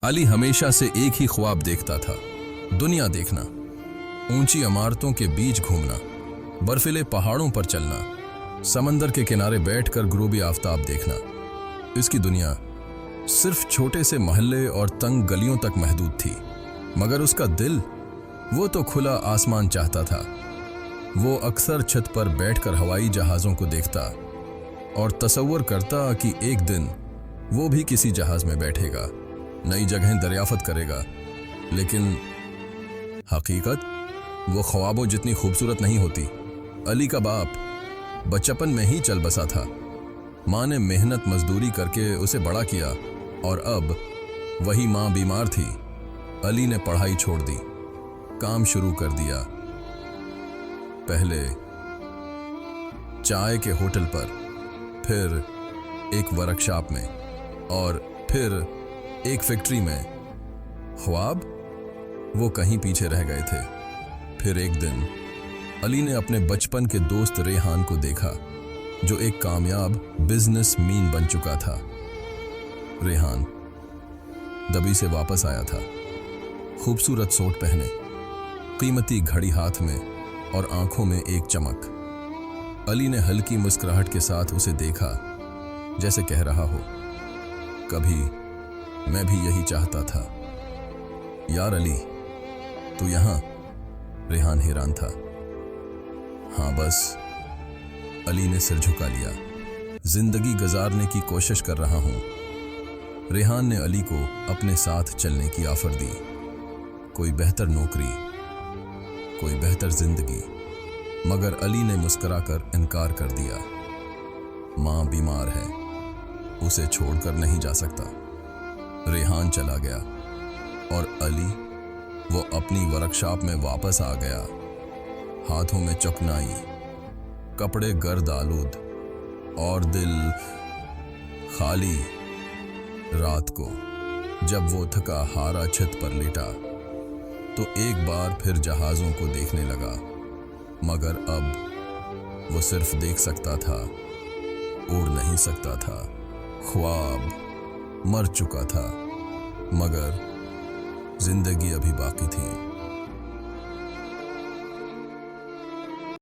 अली हमेशा से एक ही ख्वाब देखता था, दुनिया देखना, ऊंची इमारतों के बीच घूमना, बर्फीले पहाड़ों पर चलना, समंदर के किनारे बैठकर गुरूबी आफताब देखना। इसकी दुनिया सिर्फ छोटे से मोहल्ले और तंग गलियों तक महदूद थी, मगर उसका दिल वो तो खुला आसमान चाहता था। वो अक्सर छत पर बैठकर हवाई जहाज़ों को देखता और तसव्वुर करता कि एक दिन वो भी किसी जहाज़ में बैठेगा, नई जगहें दरियाफत करेगा। लेकिन हकीकत वो ख्वाबों जितनी खूबसूरत नहीं होती। अली का बाप बचपन में ही चल बसा था। माँ ने मेहनत मजदूरी करके उसे बड़ा किया और अब वही माँ बीमार थी। अली ने पढ़ाई छोड़ दी, काम शुरू कर दिया। पहले चाय के होटल पर, फिर एक वर्कशॉप में और फिर एक फैक्ट्री में। ख्वाब वो कहीं पीछे रह गए थे। फिर एक दिन अली ने अपने बचपन के दोस्त रेहान को देखा, जो एक कामयाब बिजनेसमैन बन चुका था। रेहान दबी से वापस आया था, खूबसूरत सूट पहने, कीमती घड़ी हाथ में और आंखों में एक चमक। अली ने हल्की मुस्कुराहट के साथ उसे देखा, जैसे कह रहा हो, कभी मैं भी यही चाहता था। यार अली, तू यहां? रेहान हैरान था। हाँ बस, अली ने सिर झुका लिया। जिंदगी गुजारने की कोशिश कर रहा हूं। रेहान ने अली को अपने साथ चलने की ऑफर दी। कोई बेहतर नौकरी, कोई बेहतर जिंदगी, मगर अली ने मुस्कुराकर इनकार कर दिया। मां बीमार है, उसे छोड़कर नहीं जा सकता। रेहान चला गया और अली वो अपनी वर्कशॉप में वापस आ गया, हाथों में चुकनाई, कपड़े गर्द आलूद और दिल खाली। रात को जब वो थका हारा छत पर लेटा तो एक बार फिर जहाज़ों को देखने लगा, मगर अब वो सिर्फ देख सकता था, उड़ नहीं सकता था। ख्वाब मर चुका था, मगर जिंदगी अभी बाकी थी।